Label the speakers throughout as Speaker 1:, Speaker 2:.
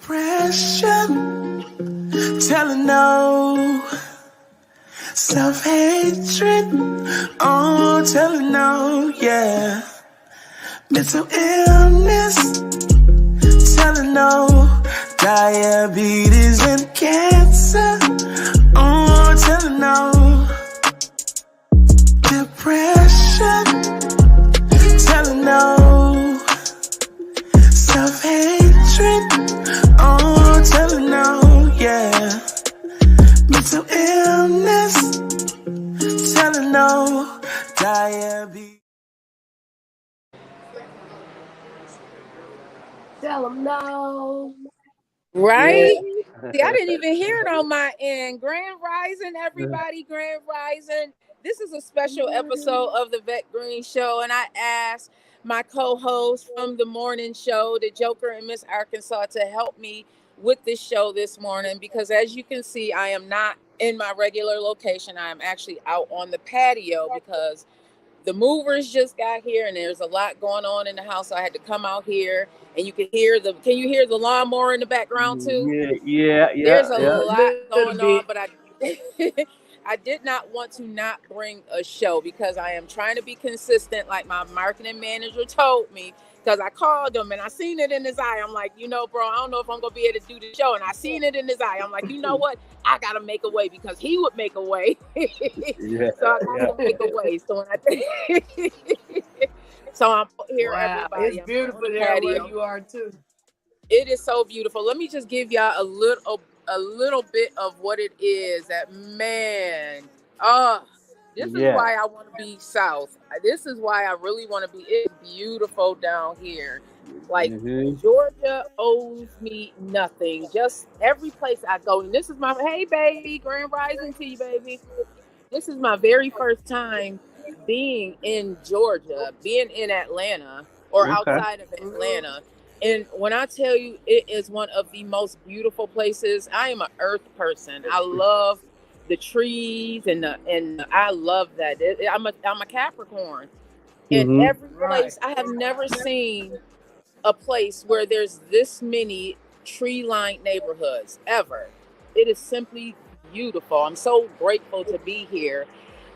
Speaker 1: Depression, telling no. Self-hatred, oh, telling no, yeah. Mental illness, telling no. Diabetes and cancer, oh, telling no. Depression, telling no. Self-hatred, oh, telling no, yeah. Mental illness, telling no. Diabetes.
Speaker 2: Tell them no.
Speaker 3: Right? Yeah. See, I didn't even hear it on my end. Grand Rising, everybody, Grand Rising. This is a special episode of the VETTE GREEN Show, and I asked my co-host from the morning show, the Joker and Miss Arkansas, to help me with this show this morning because, as you can see, I am not in my regular location. I am actually out on the patio because the movers just got here and there's a lot going on in the house. So I had to come out here, and you can hear can you hear the lawnmower in the background too?
Speaker 4: Yeah.
Speaker 3: There's a lot going on, but I did not want to not bring a show because I am trying to be consistent, like my marketing manager told me, because I called him and I seen it in his eye. I'm like, bro, I don't know if I'm going to be able to do the show. And I seen it in his eye. I'm like, you know what? I got to make a way because he would make a way. So I got to make a way. So so I'm here, everybody.
Speaker 2: It's beautiful there where you are too.
Speaker 3: It is so beautiful. Let me just give y'all a little bit of what it is. That this is why I want to be south. This is why I really want to be. It's beautiful down here. Like Georgia owes me nothing. Just every place I go. And this is my hey baby, Grand Rising to you, baby. This is my very first time being in Georgia, being in Atlanta or outside of Atlanta. And when I tell you it is one of the most beautiful places, I am an earth person. I love the trees and I love that. I'm a Capricorn. And every place, I have never seen a place where there's this many tree-lined neighborhoods ever. It is simply beautiful. I'm so grateful to be here.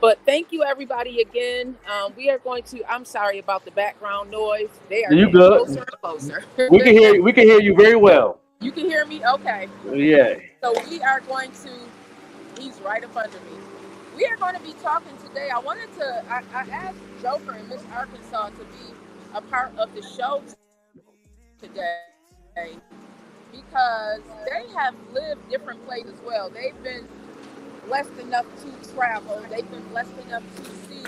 Speaker 3: But thank you, everybody, again. We are going to. I'm sorry about the background noise. They are getting closer and closer.
Speaker 4: We can hear you very well.
Speaker 3: You can hear me? Okay.
Speaker 4: Yeah.
Speaker 3: So we are going to. He's right up under me. We are going to be talking today. I asked Joker and Miss Arkansas to be a part of the show today because they have lived different places as well. They've been blessed enough to travel. They've been blessed enough to see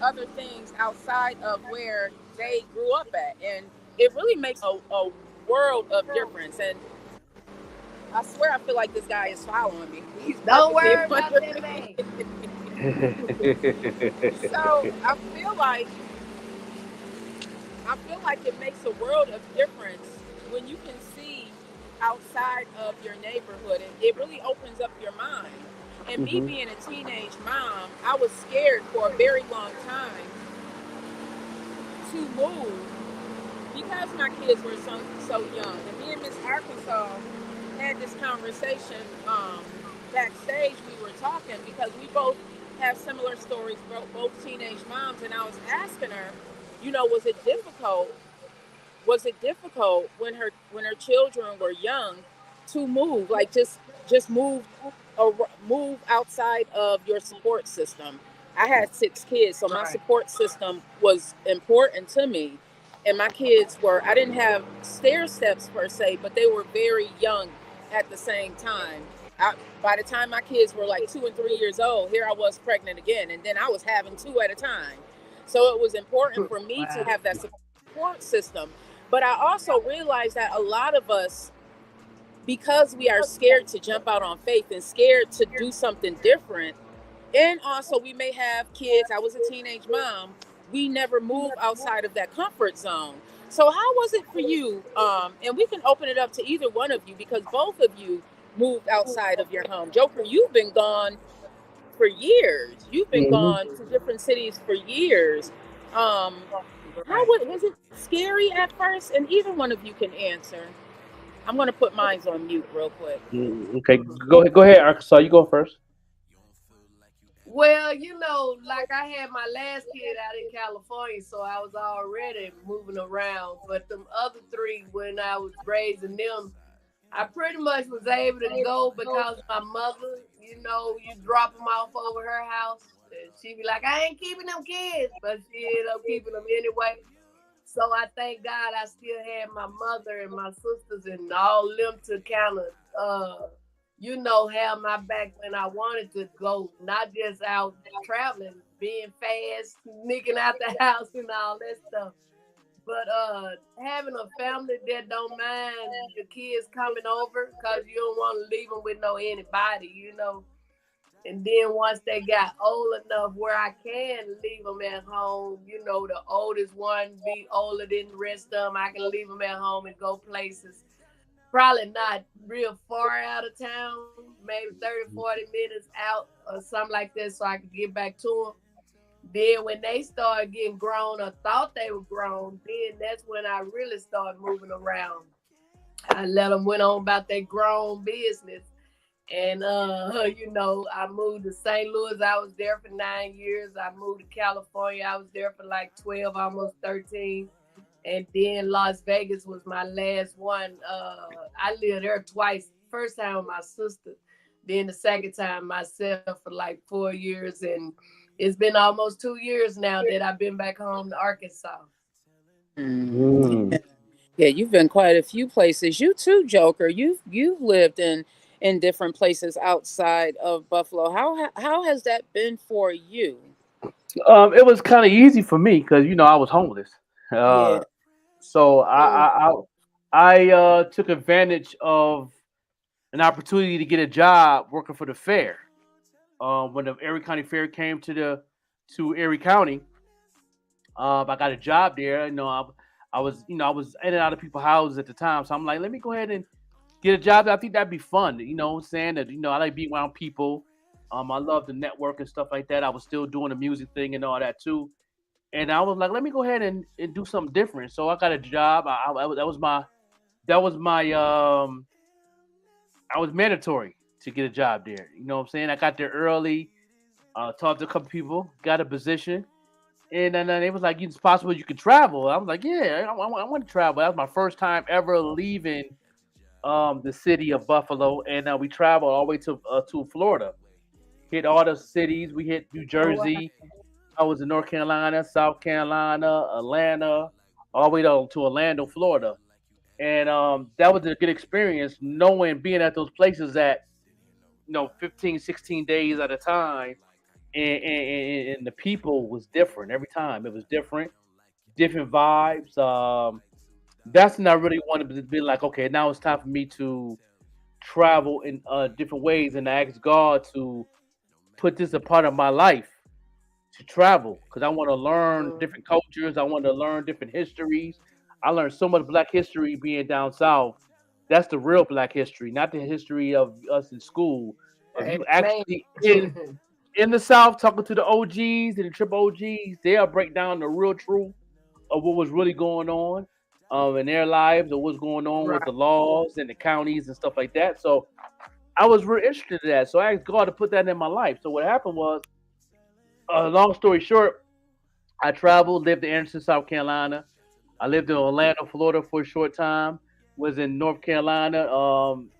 Speaker 3: other things outside of where they grew up at. And it really makes a world of difference. And I swear I feel like this guy is following me.
Speaker 2: Don't worry about that, man.
Speaker 3: So I feel like it makes a world of difference when you can see outside of your neighborhood. And it really opens up your mind. And me being a teenage mom, I was scared for a very long time to move because my kids were so young. And me and Miss Arkansas had this conversation backstage. We were talking because we both have similar stories, both teenage moms. And I was asking her, was it difficult? Was it difficult when her children were young to move, like just move outside of your support system? I had 6 kids, so my support system was important to me. And my kids I didn't have stair steps per se, but they were very young at the same time. By the time my kids were like 2 and 3 years old, here I was pregnant again. And then I was having 2 at a time. So it was important for me to have that support system. But I also realized that a lot of us, because we are scared to jump out on faith and scared to do something different, and also we may have kids. I was a teenage mom. We never moved outside of that comfort zone. So how was it for you? And we can open it up to either one of you because both of you moved outside of your home. Joker, you've been gone for years. You've been gone to different cities for years. How was it scary at first? And either one of you can answer. I'm gonna put mine on mute real quick.
Speaker 4: Okay, go ahead, Arkansas. You go first.
Speaker 2: Well, like I had my last kid out in California, so I was already moving around. But them other three, when I was raising them, I pretty much was able to go because my mother, you drop them off over her house, and she be like, I ain't keeping them kids, but she ended up keeping them anyway. So I thank God I still had my mother and my sisters and all them to kind of, have my back when I wanted to go, not just out traveling, being fast, sneaking out the house and all that stuff. But having a family that don't mind your kids coming over because you don't want to leave them with no anybody. And then once they got old enough where I can leave them at home, the oldest one be older than the rest of them, I can leave them at home and go places. Probably not real far out of town, maybe 30, 40 minutes out or something like that so I can get back to them. Then when they started getting grown or thought they were grown, then that's when I really started moving around. I let them went on about their grown business. And I moved to St. Louis. I was there for 9 years. I moved to California. I was there for like 12, almost 13. And then Las Vegas was my last one. I lived there twice. First time with my sister, then the second time myself for like 4 years. And it's been almost 2 years now that I've been back home to Arkansas.
Speaker 3: Yeah, you've been quite a few places. You too, Joker. You've lived in different places outside of Buffalo. How has that been for you?
Speaker 4: It was kind of easy for me because I was homeless.
Speaker 3: Yeah.
Speaker 4: So
Speaker 2: Mm.
Speaker 4: I took advantage of an opportunity to get a job working for the fair. When the Erie County Fair came to Erie County, I got a job there. I was in and out of people's houses at the time, so I'm like, let me go ahead and get a job. I think that'd be fun. You know what I'm saying? That I like being around people. I love the network and stuff like that. I was still doing the music thing and all that too. And I was like, let me go ahead and do something different. So I got a job. That was my I was mandatory to get a job there. You know what I'm saying? I got there early, talked to a couple people, got a position, and then it was like, it's possible you could travel. I was like, yeah, I want to travel. That was my first time ever leaving the city of Buffalo, and we traveled all the way to Florida. Hit all the cities. We hit New
Speaker 2: Oh, wow.
Speaker 4: Jersey. I was in North Carolina, South Carolina, Atlanta, all the way to Orlando, Florida. And that was a good experience knowing being at those places at 15, 16 days at a time, and the people was different every time. It was different vibes. That's when I really wanted to be like, okay, now it's time for me to travel in different ways, and I asked God to put this a part of my life to travel because I want to learn
Speaker 2: Mm.
Speaker 4: different cultures. I want to learn different histories. I learned so much Black history being down south. That's the real Black history, not the history of us in school. If you
Speaker 2: Amen.
Speaker 4: actually in the South talking to the OGs and the triple OGs, they'll break down the real truth of what was really going on in their lives or what's going on with
Speaker 2: Right.
Speaker 4: the laws and the counties and stuff like that. So I was really interested in that. So I asked God to put that in my life. So what happened was, long story short, I traveled, lived in Anderson, South Carolina. I lived in Orlando, Florida for a short time. Was in North Carolina,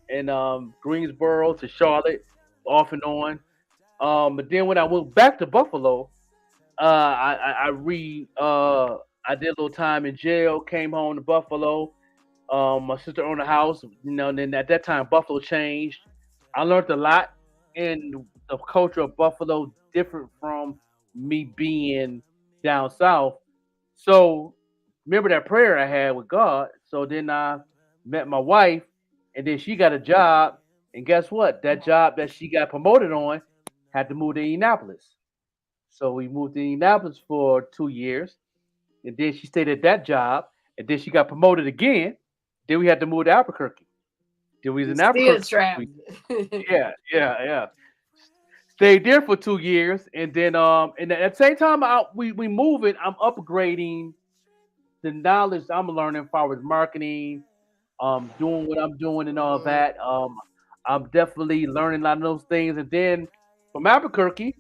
Speaker 4: in Greensboro to Charlotte, off and on. But then when I went back to Buffalo, I I did a little time in jail. Came home to Buffalo. My sister owned a house. And then at that time Buffalo changed. I learned a lot, and the culture of Buffalo different from me being down south. So remember that prayer I had with God. So then I met my wife, and then she got a job. And guess what? That job that she got promoted on had to move to Indianapolis. So we moved to Indianapolis for 2 years, and then she stayed at that job, and then she got promoted again. Then we had to move to Albuquerque. Then we was
Speaker 2: You
Speaker 4: in
Speaker 2: still
Speaker 4: Albuquerque for 2 weeks.
Speaker 2: traveling.
Speaker 4: Yeah. Stayed there for 2 years, and then and at the same time we moving, I'm upgrading the knowledge I'm learning as far as marketing, doing what I'm doing and all that. I'm definitely learning a lot of those things. And then from Albuquerque,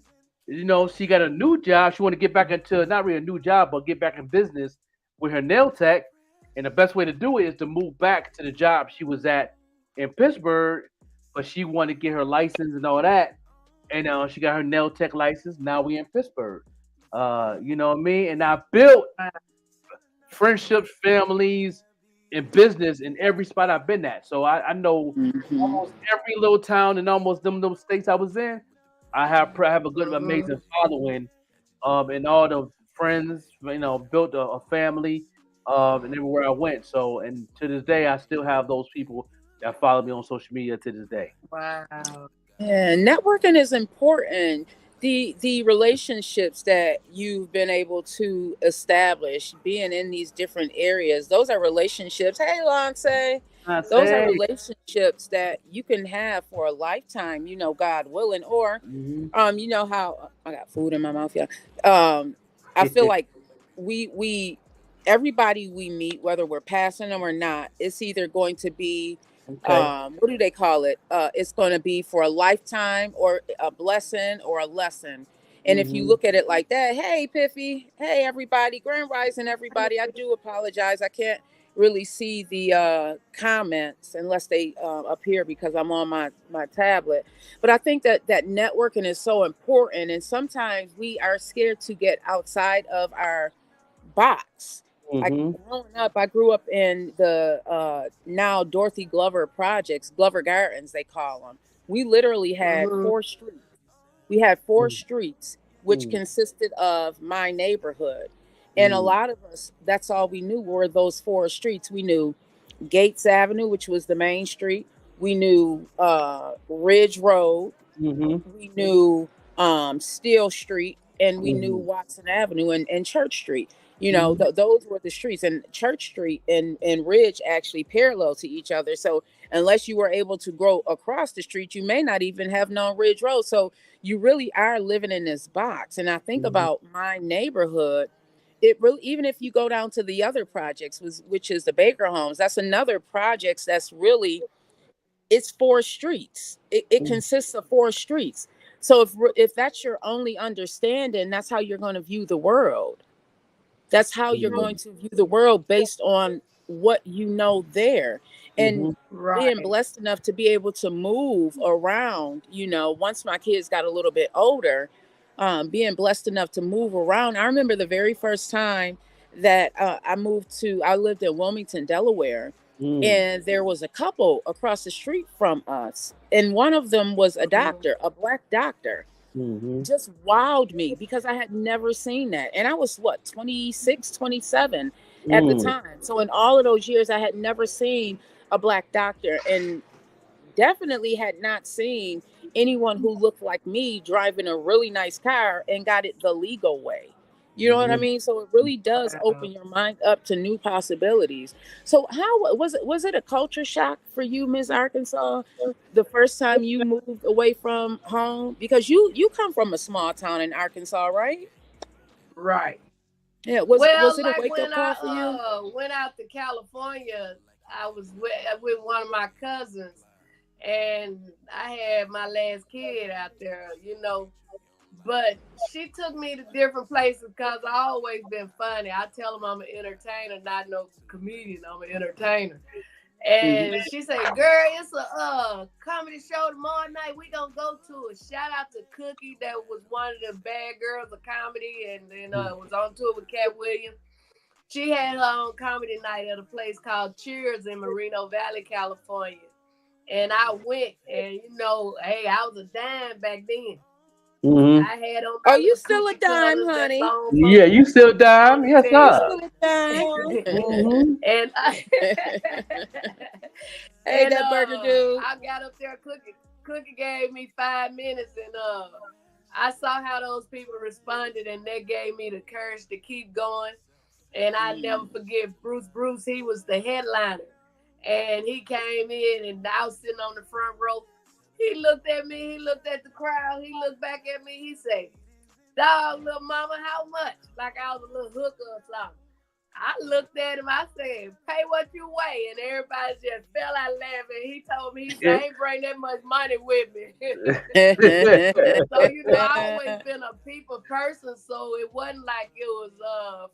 Speaker 4: she got a new job. She want to get back into not really a new job, but get back in business with her nail tech. And the best way to do it is to move back to the job she was at in Pittsburgh, but she wanted to get her license and all that. And she got her nail tech license. Now we in Pittsburgh. You know what I mean? And I built friendships, families, and business in every spot I've been at. So I know
Speaker 3: Mhm.
Speaker 4: almost every little town and almost them states I was in. I have a good, amazing following, and all the friends, built a family, and everywhere I went. So, and to this day, I still have those people that follow me on social media to this day.
Speaker 2: Wow.
Speaker 3: Yeah, networking is important. The relationships that you've been able to establish being in these different areas, those are relationships. Hey, Lance,
Speaker 4: I
Speaker 3: those are
Speaker 4: say,
Speaker 3: relationships that you can have for a lifetime, God willing. Or
Speaker 4: hmm
Speaker 3: you know how I got food in my mouth, yeah. I feel like we everybody we meet, whether we're passing them or not, it's either going to be
Speaker 4: okay.
Speaker 3: what do they call it? It's going to be for a lifetime or a blessing or a lesson. And if you
Speaker 4: hmm
Speaker 3: look at it like that, hey Piffy, hey everybody, Grand Rising everybody. I do apologize. I can't really see the comments unless they appear because I'm on my tablet. But I think that networking is so important, and sometimes we are scared to get outside of our box. I
Speaker 4: hmm
Speaker 3: growing up, I grew up in the now Dorothy Glover projects, Glover Gardens, they call them. We literally had
Speaker 2: Mm-hmm.
Speaker 3: 4 streets. We had four
Speaker 4: mm
Speaker 3: streets, which
Speaker 4: mm
Speaker 3: consisted of my neighborhood. And a
Speaker 4: mm
Speaker 3: lot of us, that's all we knew were those 4 streets. We knew Gates Avenue, which was the main street. We knew Ridge Road.
Speaker 4: hmm
Speaker 3: We knew Steel Street, and we knew
Speaker 4: hmm
Speaker 3: Watson Avenue and Church Street.
Speaker 4: hmm
Speaker 3: Those were the streets, and Church Street and Ridge actually parallel to each other. So unless you were able to grow across the street, you may not even have known Ridge Road. So you really are living in this box. And I think
Speaker 4: hmm
Speaker 3: about my neighborhood. It really, even if you go down to the other projects, which is the Baker Homes, that's another projects that's really, it's 4 streets. It consists of 4 streets. So if that's your only understanding, that's how you're going to view the world. That's how you're going to view the world based on what you know there. And
Speaker 4: hmm
Speaker 3: being
Speaker 2: Right.
Speaker 3: blessed enough to be able to move around, once my kids got a little bit older, being blessed enough to move around. I remember the very first time that I lived in Wilmington, Delaware,
Speaker 4: mm
Speaker 3: and there was a couple across the street from us. And one of them was a
Speaker 2: Mhm.
Speaker 3: doctor, a black doctor.
Speaker 4: hmm
Speaker 3: Just wowed me because I had never seen that. And I was what, 26, 27 at the
Speaker 4: mm
Speaker 3: time. So in all of those years, I had never seen a black doctor, and definitely had not seen anyone who looked like me driving a really nice car and got it the legal way. You know what I
Speaker 4: hmm
Speaker 3: mean? So it really does
Speaker 2: Wow.
Speaker 3: open your mind up to new possibilities. So how was it? Was it a culture shock for you, Miss Arkansas, the first time you moved away from home? Because you come from a small town in Arkansas, right?
Speaker 2: Right.
Speaker 3: Yeah. Was
Speaker 2: Well,
Speaker 3: it a
Speaker 2: like
Speaker 3: wake up
Speaker 2: when
Speaker 3: call for you?
Speaker 2: I went out to California, I was with one of my cousins, and I had my last kid out there, But she took me to different places because I always been funny. I tell them I'm an entertainer, not no comedian. I'm an entertainer. And she said, "Girl, it's a comedy show tomorrow night. We gonna go to it." Shout out to Cookie, that was one of the bad girls of comedy, and then was on tour with Cat Williams. She had her own comedy night at a place called Cheers in Moreno Valley, California. And I went, and hey, I was a dime back then.
Speaker 4: hmm
Speaker 2: I had on
Speaker 3: Oh,
Speaker 2: my
Speaker 3: you
Speaker 2: little
Speaker 3: still a
Speaker 2: coochie
Speaker 3: dime,
Speaker 2: cutters and
Speaker 3: honey?
Speaker 2: long
Speaker 4: Yeah, you still dime? Yes,
Speaker 3: You
Speaker 2: ponytail.
Speaker 4: sir.
Speaker 3: still a dime?
Speaker 4: hmm
Speaker 2: and I,
Speaker 3: Hey,
Speaker 2: and
Speaker 3: that burger dude.
Speaker 2: I got up there. Cookie gave me 5 minutes, and I saw how those people responded, and that gave me the courage to keep going. And I never forget Bruce. Bruce, he was the headliner, and he came in, and I was sitting on the front row. He looked at me. He looked at the crowd. He looked back at me. He said, "Dog, little mama, how much?" Like I was a little hooker or something. I looked at him. I said, "Pay what you weigh," and everybody just fell out laughing. He told me, he said, "I ain't bring that much money with me." So I always been a people person, so it wasn't like it was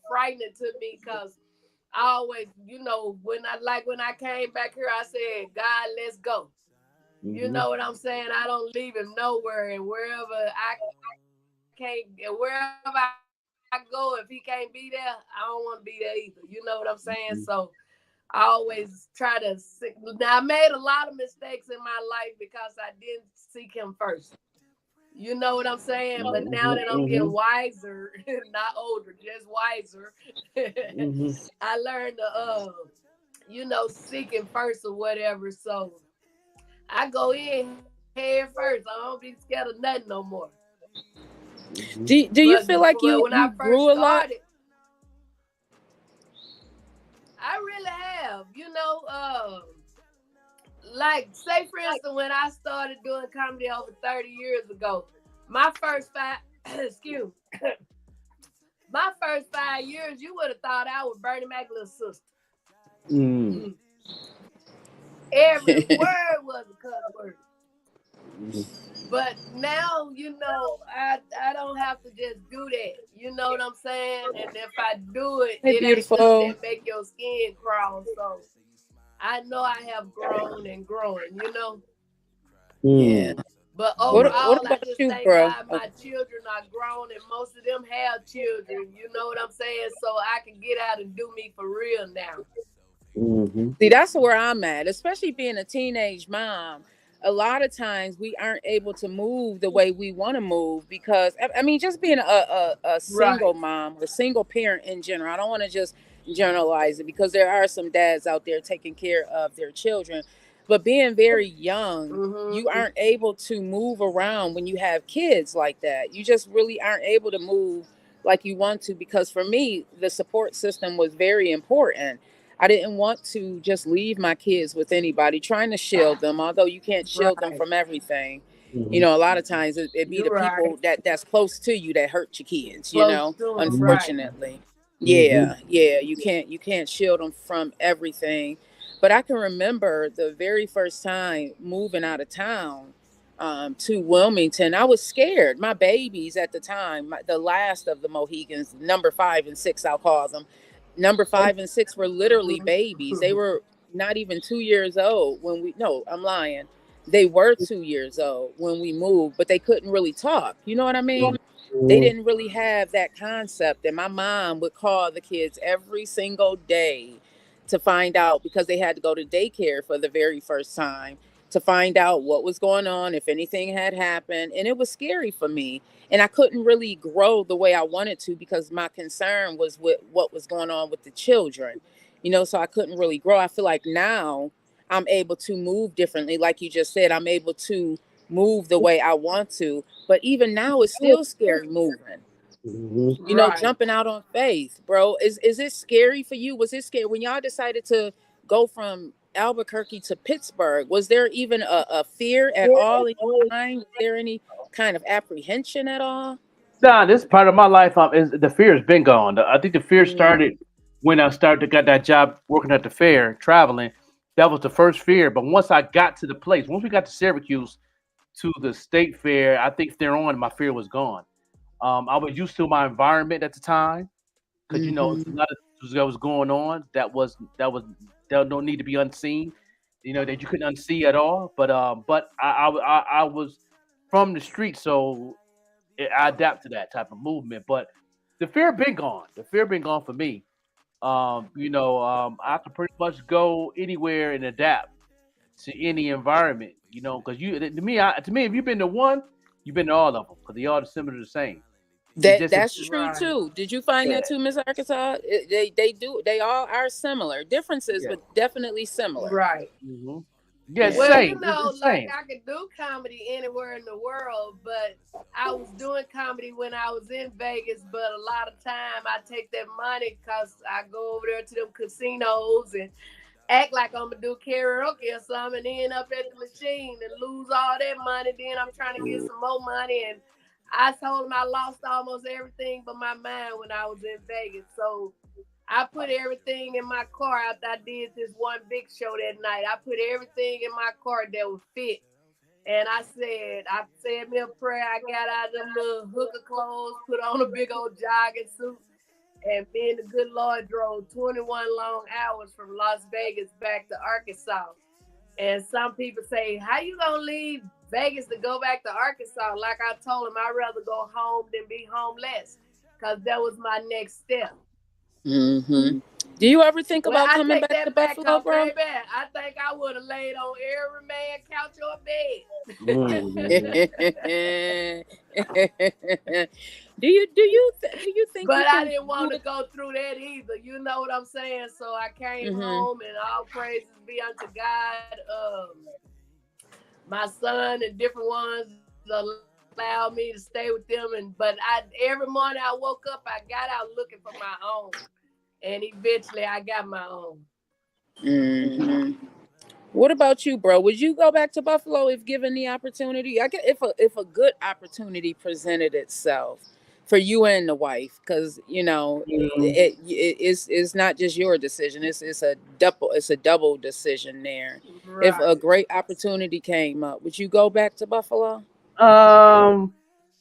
Speaker 2: frightening to me because I always, when I came back here, I said, "God, let's go." You know what I'm saying? I don't leave him nowhere, and wherever I go, if he can't be there, I don't want to be there either. You know what I'm saying? So I always try to now I made a lot of mistakes in my life because I didn't seek him first. You know what I'm saying? But now that I'm getting wiser, not older, just wiser, I learned to seek him first or whatever. So I go in head first. I don't be scared of nothing no more.
Speaker 3: Do you feel like
Speaker 2: When I
Speaker 3: you
Speaker 2: first
Speaker 3: grew a lot?
Speaker 2: started, I really have. Like say for instance, when I started doing comedy over 30 years ago, my first five excuse my first 5 years, you would have thought I was Bernie Mac's little sister. Every word was a cuss word. But now, I don't have to just do that. You know what I'm saying? And if I do it,
Speaker 3: Hey,
Speaker 2: it ain't stuff
Speaker 3: beautiful.
Speaker 2: that make your skin crawl. So I know I have grown and growing.
Speaker 3: Yeah.
Speaker 2: But
Speaker 3: What
Speaker 2: overall, I
Speaker 3: about
Speaker 2: just
Speaker 3: you,
Speaker 2: thank
Speaker 3: bro?
Speaker 2: God my children are grown and most of them have children. You know what I'm saying? So I can get out and do me for real now.
Speaker 3: See, that's where I'm at, especially being a teenage mom. A lot of times we aren't able to move the way we want to move because, I mean, just being a
Speaker 2: Right.
Speaker 3: single mom or single parent in general, I don't want to just generalize it because there are some dads out there taking care of their children. But being very young, you
Speaker 2: Mm-hmm.
Speaker 3: aren't able to move around when you have kids like that. You just really aren't able to move like you want to because for me, the support system was very important. I didn't want to just leave my kids with anybody, trying to shield them, although you can't shield them
Speaker 2: Right.
Speaker 3: from everything. A lot of times it be
Speaker 2: You're
Speaker 3: the
Speaker 2: right.
Speaker 3: people that's close to you that hurt your kids,
Speaker 2: Close to him. Right.
Speaker 3: unfortunately. Yeah, yeah, you can't shield them from everything. But I can remember the very first time moving out of town to Wilmington. I was scared. My babies at the time, the last of the Mohegans, number 5 and 6, I'll call them. Number 5 and 6 were literally babies. They were not even 2 years old when we. No, I'm lying. They were 2 years old when we moved, but they couldn't really talk. You know what I mean? They didn't really have that concept. And my mom would call the kids every single day to find out because they had to go to daycare for the very first time to find out what was going on, if anything had happened. And it was scary for me. And I couldn't really grow the way I wanted to because my concern was with what was going on with the children, so I couldn't really grow. I feel like now I'm able to move differently. Like you just said, I'm able to move the way I want to. But even now, it's still scary moving.
Speaker 2: Right.
Speaker 3: Jumping out on faith, bro. Is it scary for you? Was it scary when y'all decided to go from Albuquerque to Pittsburgh? Was there even a fear at all in your mind? Was there any kind of apprehension at all?
Speaker 4: Nah, this part of my life is the fear has been gone. I think the fear
Speaker 3: Mm.
Speaker 4: started when I started to get that job working at the fair, traveling. That was the first fear. But once I got to the place, once we got to Syracuse to the state fair, I think there on my fear was gone. I was used to my environment at the time because
Speaker 3: Mm-hmm.
Speaker 4: a lot of things that was going on that don't need to be unseen. That you couldn't unsee at all. But I was from the street, so I adapt to that type of movement. But the fear been gone. The fear been gone for me. I can pretty much go anywhere and adapt to any environment. Because to me, if you've been to one, you've been to all of them because they all similar the same. It's just
Speaker 3: That's true
Speaker 2: Right.
Speaker 3: too. Did you find
Speaker 4: yeah,
Speaker 3: that too, Miss Arkansas? They do. They all are similar. Differences,
Speaker 4: yeah,
Speaker 3: but definitely similar.
Speaker 2: Right.
Speaker 4: hmm yeah. It's the
Speaker 3: Yeah.
Speaker 2: Well,
Speaker 4: same. It's the
Speaker 2: like
Speaker 4: same.
Speaker 2: I could do comedy anywhere in the world, but I was doing comedy when I was in Vegas. But a lot of time I take that money because I go over there to them casinos and act like I'm gonna do karaoke or something, and end up at the machine and lose all that money. Then I'm trying to get some more money, and I told them I lost almost everything but my mind when I was in Vegas. So I put everything in my car after I did this one big show that night. I put everything in my car that would fit. And I said me a prayer. I got out of them little hooker clothes, put on a big old jogging suit, and me and the good Lord drove 21 long hours from Las Vegas back to Arkansas. And some people say, how you gonna leave Vegas to go back to Arkansas? Like I told them, I'd rather go home than be homeless, because that was my next step.
Speaker 3: Mm-hmm. Do you ever think about coming back to Buffalo, bro?
Speaker 2: Baby. I think I would have laid on every man couch or
Speaker 3: bed. Do you think?
Speaker 2: But I didn't want to go through that either. You know what I'm saying? So I came home, and all praises be unto God. My son and different ones allowed me to stay with them, but every morning I woke up, I got out looking for my own. And eventually I got my own.
Speaker 3: Mm-hmm. What about you, bro? Would you go back to Buffalo if given the opportunity? If a good opportunity presented itself for you and the wife, because it's not just your decision. It's a double decision there. Right. If a great opportunity came up, would you go back to Buffalo?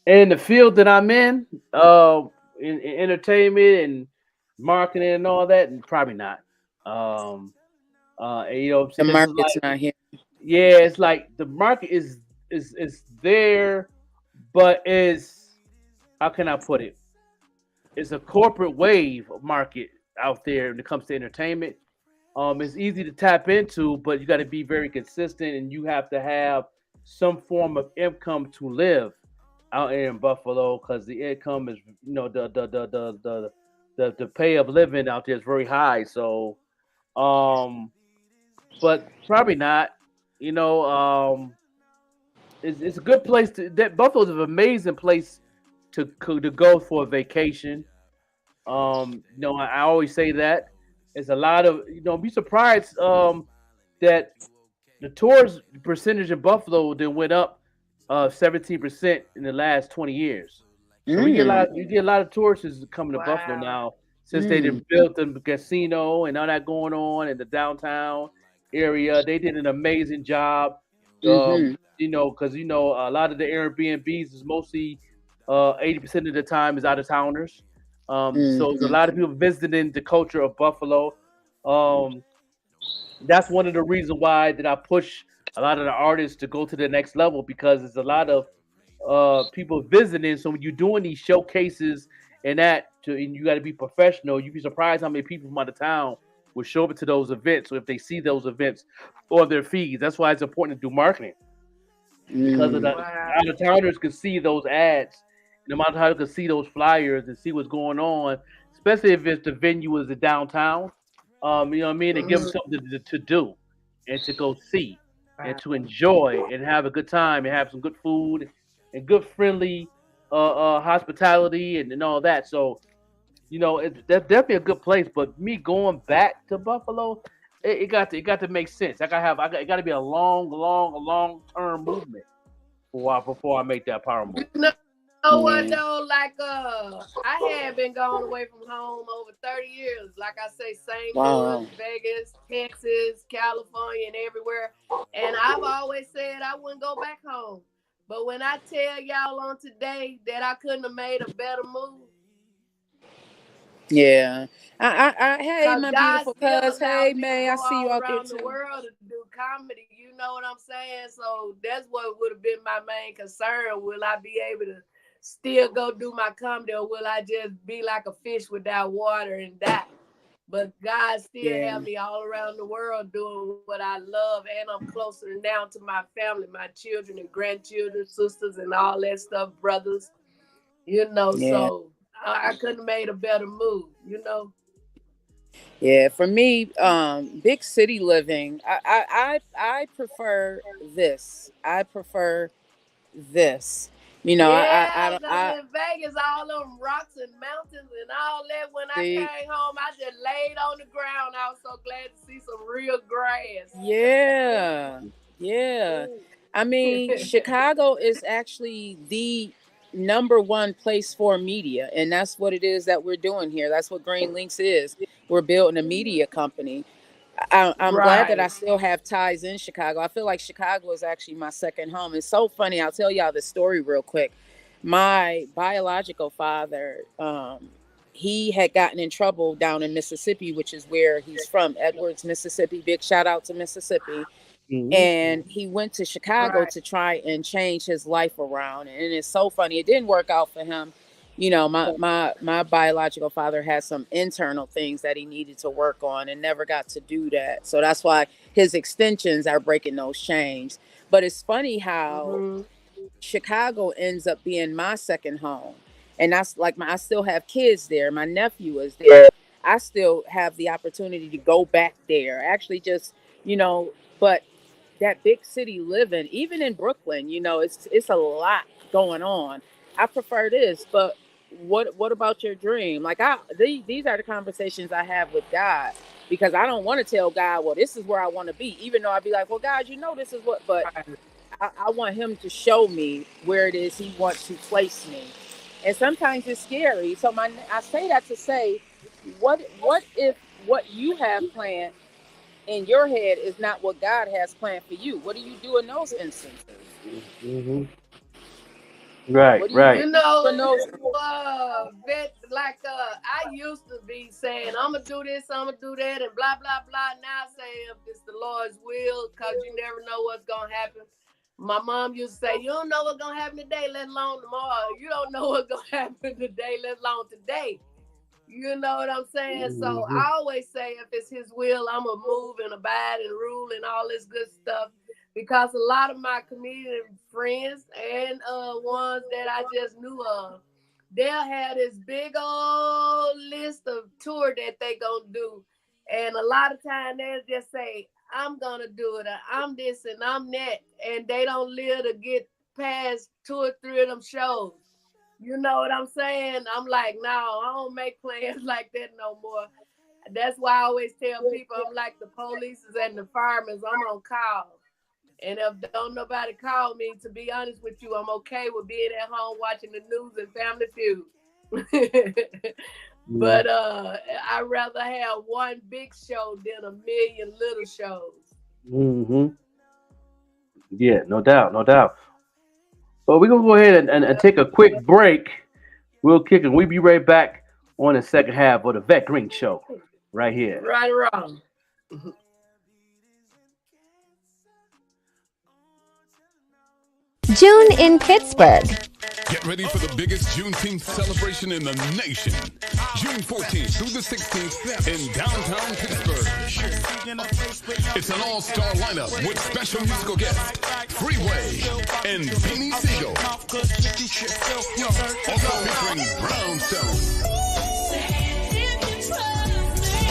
Speaker 4: In the field that I'm in entertainment and marketing and all that, and probably not. And,
Speaker 3: the market's not here.
Speaker 4: Yeah, it's like the market is there, but how can I put it? It's a corporate wave market out there when it comes to entertainment. It's easy to tap into, but you got to be very consistent, and you have to have some form of income to live out here in Buffalo, because the income is, the pay of living out there is very high. So, but probably not. It's a good place Buffalo's an amazing place to go for a vacation. I always say that it's a lot of, be surprised that the tourist percentage in Buffalo then went up 17% in the last 20 years. So you get a lot of tourists coming to Buffalo now, since they done built the casino and all that going on in the downtown area. They did an amazing job. Because a lot of the Airbnbs is mostly 80% of the time is out of towners. So there's a lot of people visiting the culture of Buffalo. That's one of the reasons why that I push a lot of the artists to go to the next level, because there's a lot of people visiting. So when you're doing these showcases and you got to be professional, you'd be surprised how many people from out of town will show up to those events. So if they see those events on their feeds, that's why it's important to do marketing, because of the out of towners can see those ads, and the out of towners can see those flyers and see what's going on, especially if the venue is in downtown. You know what I mean? And give them something to do and to go see and to enjoy and have a good time and have some good food and good friendly hospitality and all that. So, that's definitely a good place. But me going back to Buffalo, it got to make sense. It got to be a long term movement before I make that power move.
Speaker 2: know what though? Like I had been gone away from home over 30 years. Like I say, St. Louis, Vegas, Texas, California, and everywhere. And I've always said I wouldn't go back home. But when I tell y'all on today that I couldn't have made a better move.
Speaker 3: Yeah. Hey, my beautiful cuz. Hey, May, I see you out there too.
Speaker 2: The world to do comedy, you know what I'm saying? So that's what would have been my main concern. Will I be able to still go do my comedy, or will I just be like a fish without water and die? But God still have me all around the world doing what I love, and I'm closer now to my family, my children and grandchildren, sisters, and all that stuff, brothers. So I couldn't have made a better move,
Speaker 3: Yeah, for me, big city living, I prefer this. I prefer this.
Speaker 2: In Vegas, all them rocks and mountains and all that. When I came home, I just laid on the ground. I was so glad to see some real grass.
Speaker 3: Yeah. I mean, Chicago is actually the number one place for media, and that's what it is that we're doing here. That's what Green Lynx is. We're building a media company. I'm glad that I
Speaker 2: Right.
Speaker 3: still have ties in Chicago. I feel like Chicago is actually my second home. It's so funny. I'll tell y'all this story real quick. My biological father, he had gotten in trouble down in Mississippi, which is where he's from, Edwards, Mississippi. Big shout out to Mississippi.
Speaker 4: Mhm.
Speaker 3: And he went to Chicago
Speaker 2: Right.
Speaker 3: to try and change his life around. And it's so funny. It didn't work out for him. You know, my biological father had some internal things that he needed to work on and never got to do that. So that's why his extensions are breaking those chains. But it's funny how
Speaker 2: Hmm.
Speaker 3: Chicago ends up being my second home. And that's like I still have kids there. My nephew is there. I still have the opportunity to go back there. Actually just, you know, but that big city living, even in Brooklyn, you know, it's a lot going on. I prefer this, but what about your dream? Like these are the conversations I have with God, because I don't want to tell God, well, this is where I want to be, even though I'd be like, well, God, you know, this is what, but
Speaker 2: Right.
Speaker 3: I want him to show me where it is he wants to place me. And sometimes it's scary. So I say that to say, what if what you have planned in your head is not what God has planned for you? What do you do in those instances?
Speaker 4: Mhm. Right.
Speaker 3: What do you
Speaker 4: Right.
Speaker 2: You
Speaker 3: do in
Speaker 2: know,
Speaker 3: those?
Speaker 2: like I used to be saying, I'm gonna do this, I'm gonna do that, and blah blah blah. Now I say if it's the Lord's will, cause you never know what's gonna happen. My mom used to say, you don't know what's gonna happen today, let alone tomorrow. You don't know what's gonna happen today, let alone today. You know what I'm saying? So
Speaker 4: Mhm.
Speaker 2: I always say if it's his will, I'm gonna move and abide and rule and all this good stuff. Because a lot of my comedian friends and ones that I just knew of, they'll have this big old list of tour that they gonna do. And a lot of time they'll just say, I'm gonna do it, or I'm this and I'm that. And they don't live to get past two or three of them shows. You know what I'm saying? I'm like, no, I don't make plans like that no more. That's why I always tell people I'm like the police and the firemen. I'm on call. And if don't nobody call me, to be honest with you, I'm okay with being at home watching the news and Family Feud.
Speaker 4: Mhm.
Speaker 2: But I'd rather have one big show than a million little shows.
Speaker 4: Mhm. Yeah. No doubt. No doubt. Well, we're gonna go ahead and
Speaker 2: Yeah,
Speaker 4: take a quick break. We'll kick and we'll be right back on the second half of the Vet Green Show, right here.
Speaker 2: right or wrong.
Speaker 5: June in Pittsburgh.
Speaker 6: Get ready for the biggest Juneteenth celebration in the nation. June 14th through the 16th in downtown Pittsburgh. It's an all-star lineup with special musical guests, Freeway and Beanie Siegel. Also featuring Brownstone,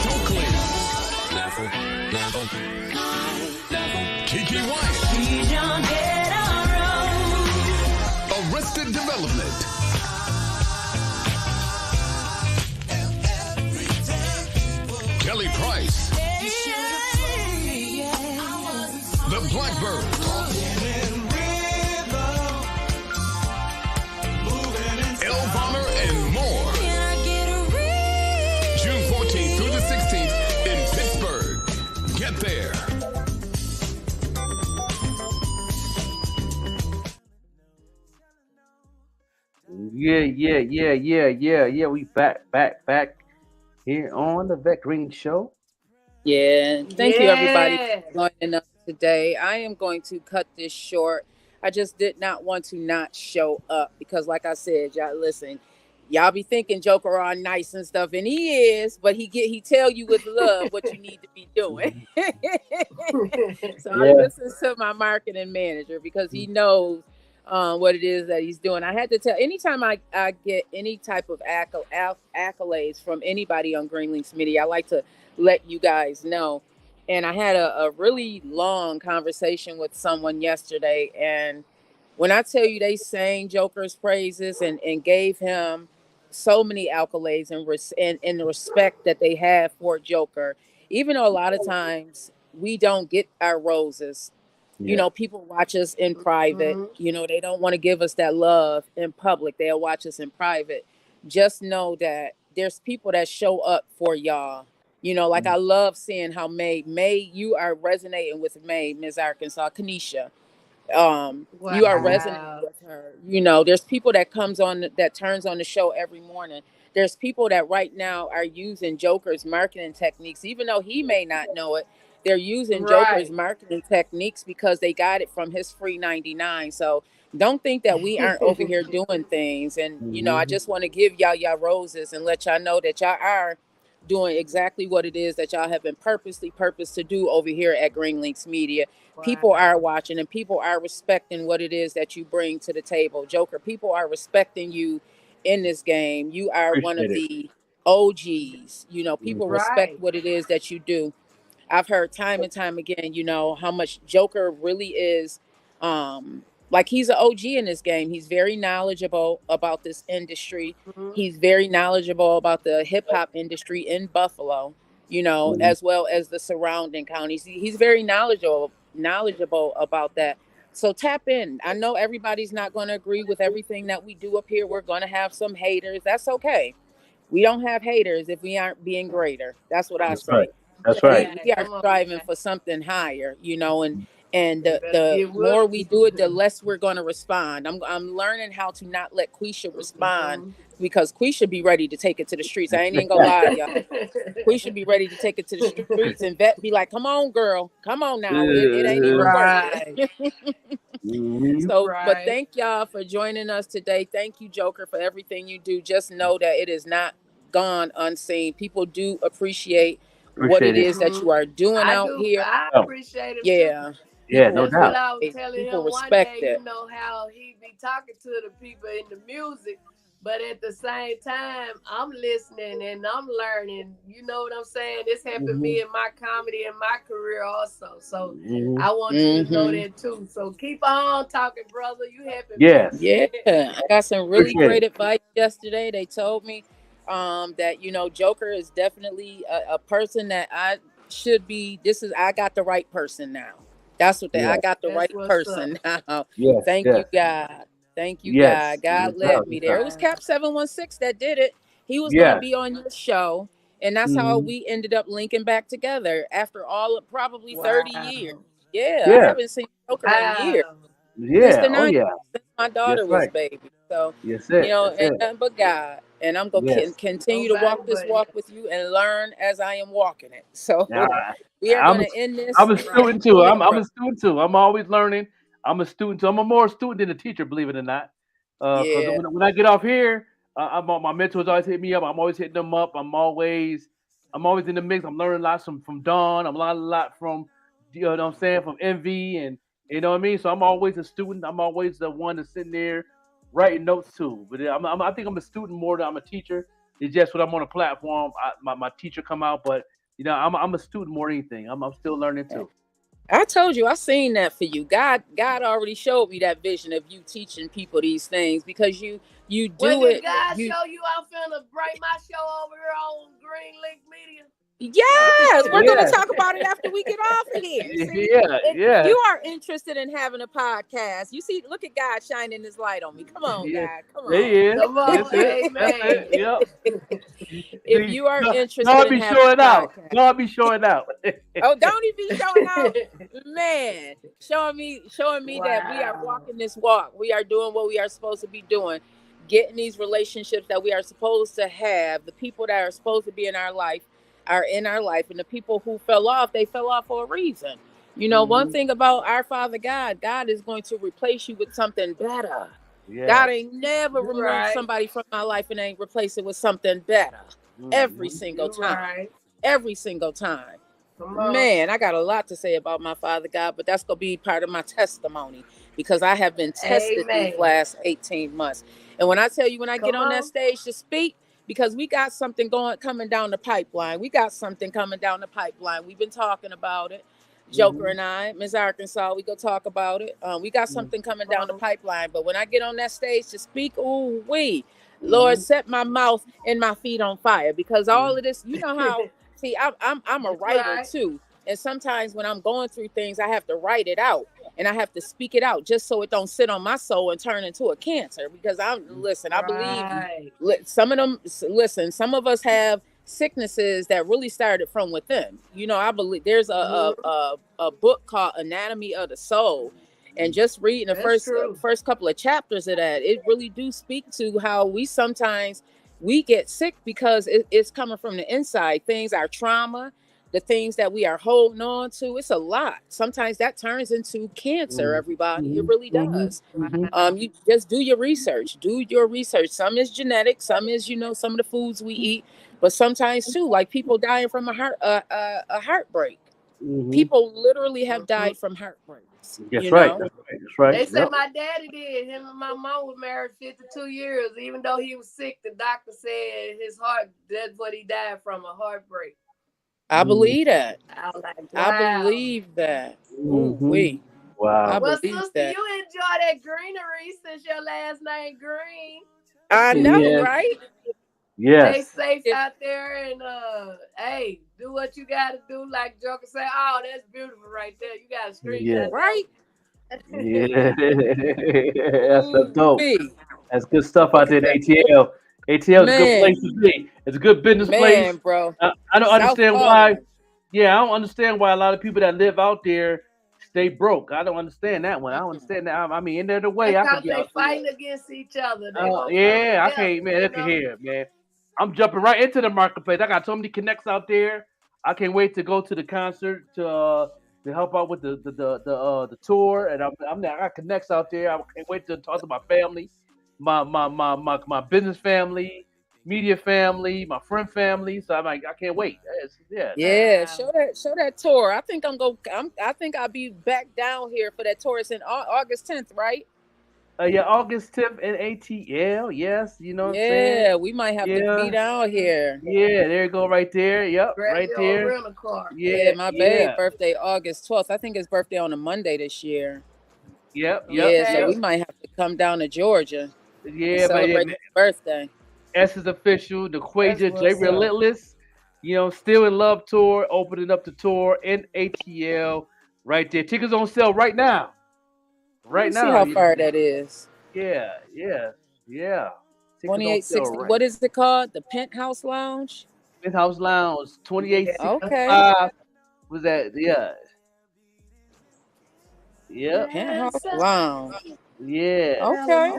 Speaker 6: Stokely, Kiki Wyatt, Arrested Development, Kelly Price, The Blackbirds, El Bonner, and more. June 14th through the 16th in Pittsburgh. Get there.
Speaker 4: Yeah. We back here on the Vet Green Show.
Speaker 3: Yeah. Thank you, everybody,
Speaker 2: Yeah.
Speaker 3: for joining us today. I am going to cut this short. I just did not want to not show up because, like I said, y'all listen. Y'all be thinking Joker on nice and stuff, and he is, but he tell you with love what you need to be doing.
Speaker 4: Mhm.
Speaker 3: So I
Speaker 4: Yeah.
Speaker 3: listen to my marketing manager because he knows what it is that he's doing. I had to tell anytime I get any type of accolades from anybody on Green Links Media, I like to let you guys know. And I had a really long conversation with someone yesterday. And when I tell you they sang Joker's praises and gave him so many accolades and the respect that they have for Joker, even though a lot of times we don't get our roses You know, people watch us in private. You know, they don't want to give us that love in public. They'll watch us in private. Just know that there's people that show up for y'all. You know, like I love seeing how May, you are resonating with May, Ms. Arkansas, Kanisha. You are resonating with her. You know, there's people that turns on the show every morning. There's people that right now are using Joker's marketing techniques, even though he may not know it. They're using Joker's marketing techniques because they got it from his free 99. So don't think that we aren't over here doing things. And, you know, I just want to give y'all roses and let y'all know that y'all are doing exactly what it is that y'all have been purposed to do over here at Green Lynx Media. People are watching and people are respecting what it is that you bring to the table. Joker, people are respecting you in this game. You are one of the OGs. You know, people respect what it is that you do. I've heard time and time again, you know, how much Joker really is, like he's an OG in this game. He's very knowledgeable about this industry. He's very knowledgeable about the hip hop industry in Buffalo, you know, as well as the surrounding counties. He's very knowledgeable about that. So tap in. I know everybody's not going to agree with everything that we do up here. We're going to have some haters. That's okay. We don't have haters if we aren't being greater. That's what I say.
Speaker 4: That's right.
Speaker 3: We are striving for something higher, you know, and the more we do it, the less we're going to respond. I'm learning how to not let Quisha respond because Quisha be ready to take it to the streets. I ain't even gonna lie, y'all. Quisha be ready to take it to the streets, and Vette be like, "Come on, girl, come on now, it ain't even worth it." So, but thank y'all for joining us today. Thank you, Joker, for everything you do. Just know that it is not gone unseen. People do appreciate what it is that you are doing out here.
Speaker 2: I appreciate it.
Speaker 3: Yeah.
Speaker 4: Yeah, no doubt.
Speaker 2: What I was telling him one day, you know how he be talking to the people in the music, but at the same time, I'm listening and I'm learning. You know what I'm saying? This happened to me in my comedy and my career also. So I want you to know that too. So keep on talking, brother. You happy?
Speaker 3: Yeah. I got some really great advice yesterday. They told me that, you know, Joker is definitely a person that I should be. I got the right person now. That's what I got the right person now. Thank you, God. Thank you, God. God led me there. It was Cap 716 that did it. He was going to be on your show. And that's how we ended up linking back together after all of probably 30 years. I haven't seen Joker in a year. Since the 90s, since my daughter was baby. So, you know, and nothing but God. And I'm going to continue to walk this walk with you and learn as I am walking it. So we are going to end this.
Speaker 4: I'm a student too. I'm a student too. I'm always learning. I'm a student too. I'm a more student than a teacher, believe it or not. Because when I get off here, my mentors always hit me up. I'm always hitting them up. I'm always in the mix. I'm learning a lot from Dawn. I'm learning a lot from, you know what I'm saying, from Envy, and you know what I mean. So I'm always a student. I'm always the one that's sitting there writing notes too. But I think I'm a student more than I'm a teacher. It's just when I'm on a platform, my teacher come out. But you know, I'm a student more than anything. I'm still learning too.
Speaker 3: I told you, I seen that for you. God already showed me that vision of you teaching people these things because you do it.
Speaker 2: God show you I'm finna break my show over here on Green Link Media?
Speaker 3: Yes, we're going to talk about it after we get off of here. See, if you are interested in having a podcast, you see, look at God shining his light on me. Come on, God. Come on.
Speaker 2: Come on, amen.
Speaker 3: If you are interested
Speaker 4: in
Speaker 3: having a podcast.
Speaker 4: Don't be showing out.
Speaker 3: Oh, don't even be showing out. Man, showing me that we are walking this walk. We are doing what we are supposed to be doing. Getting these relationships that we are supposed to have. The people that are supposed to be in our life are in our life, and the people who fell off, they fell off for a reason. You know, one thing about our Father God is going to replace you with something better. God ain't never removed somebody from my life and ain't replaced it with something better. Every single time. Every single time. Man, I got a lot to say about my Father God, but that's going to be part of my testimony because I have been tested these last 18 months. And when I tell you, when I get on that stage to speak, because we got something coming down the pipeline. We've been talking about it. Joker and I, Ms. Arkansas, we go talk about it. We got something coming down the pipeline. But when I get on that stage to speak, Lord, set my mouth and my feet on fire. Because all of this, you know how, see, I'm a writer too. And sometimes when I'm going through things, I have to write it out. and I have to speak it out just so it don't sit on my soul and turn into a cancer. Because I believe some of us have sicknesses that really started from within. You know, I believe there's a book called Anatomy of the Soul, and just reading the first couple of chapters of that, it really do speak to how we get sick because it's coming from the inside. Things, our trauma, the things that we are holding on to, it's a lot. Sometimes that turns into cancer, everybody. It really does. You just do your research. Some is genetic, some is, some of the foods we eat, but sometimes too, like people dying from a heartbreak. People literally have died from heartbreaks.
Speaker 4: That's right.
Speaker 2: They said my daddy did. Him and my mom were married 52 years. Even though he was sick, the doctor said his heart, that's what he died from, a heartbreak.
Speaker 3: I believe that.
Speaker 2: I
Speaker 3: believe that.
Speaker 4: Wow.
Speaker 2: Well, sister, you enjoy that greenery since your last name Green.
Speaker 3: I know, right?
Speaker 4: Yes.
Speaker 2: Stay safe out there, and hey, do what you gotta do. Like Joker say, oh, that's beautiful right there. You gotta screenshot,
Speaker 3: right?
Speaker 4: That's dope. That's good stuff out there in ATL. ATL is a good place to be. It's a good business place,
Speaker 3: bro.
Speaker 4: I don't understand why. Yeah, I don't understand why a lot of people that live out there stay broke. I don't understand that one. I don't understand that. I mean, in there the way I could be
Speaker 2: they fighting against each other.
Speaker 4: I can't, man. Look at here, man. I'm jumping right into the marketplace. I got so many connects out there. I can't wait to go to the concert to help out with the tour, and I got connects out there. I can't wait to talk to my family, my business family, media family, my friend family. So I'm like, I can't wait. Show that tour. I think I'll be back down here for that tour. It's in August 10th, right? August 10th in ATL. Yes, you know what I'm saying?
Speaker 3: Yeah, we might have to be down here.
Speaker 4: Yeah, there you go, right there. Yep, right there.
Speaker 3: Yeah, my baby's birthday August 12th. I think his birthday on a Monday this year.
Speaker 4: Yep.
Speaker 3: So we might have to come down to Georgia.
Speaker 4: Yeah,
Speaker 3: celebrate his birthday.
Speaker 4: S is official. The Quasia J Relentless. Still in Love tour, opening up the tour in ATL. Right there. Tickets on sale right now.
Speaker 3: See how far that is.
Speaker 4: Yeah.
Speaker 3: 2860. Right. What is it called? The Penthouse Lounge?
Speaker 4: Penthouse Lounge. 2865.
Speaker 3: Okay.
Speaker 4: Was that? Yeah.
Speaker 3: Penthouse Lounge.
Speaker 4: Yeah.
Speaker 3: Okay.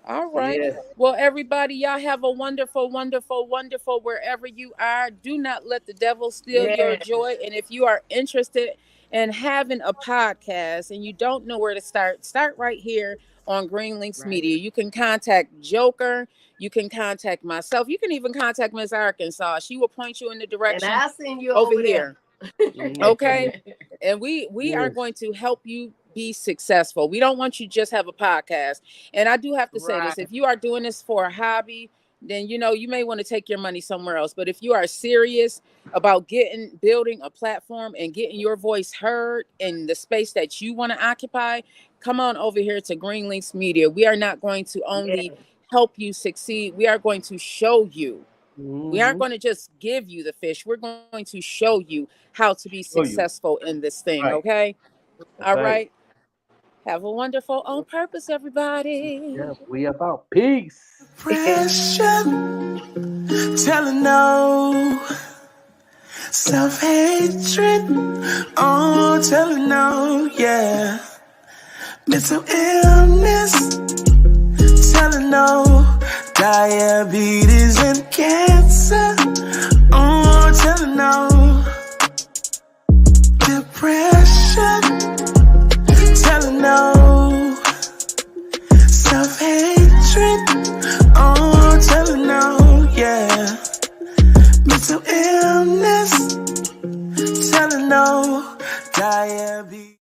Speaker 3: All right. Yeah. Well, everybody, y'all have a wonderful, wonderful, wonderful wherever you are. Do not let the devil steal your joy. And if you are interested in having a podcast and you don't know where to start right here on Green Lynx Media. You can contact Joker. You can contact myself. You can even contact Miss Arkansas. She will point you in the direction.
Speaker 2: And I'll send you
Speaker 3: over here. Okay. And we are going to help you be successful. We don't want you to just have a podcast. And I do have to say this, if you are doing this for a hobby, then you may want to take your money somewhere else. But if you are serious about building a platform and getting your voice heard in the space that you want to occupy, come on over here to Green Lynx Media. We are not going to only help you succeed. We are going to show you. We aren't going to just give you the fish. We're going to show you how to be successful in this thing. Okay. All right. Have a wonderful on purpose, everybody.
Speaker 4: Yeah, we about peace.
Speaker 1: Pressure, telling no. Self-hatred, telling no, yeah. Mental illness, telling no. Diabetes and cancer, telling no. Depression, telling no. Self-hatred, telling no, yeah. Mental illness, telling no. Diabetes.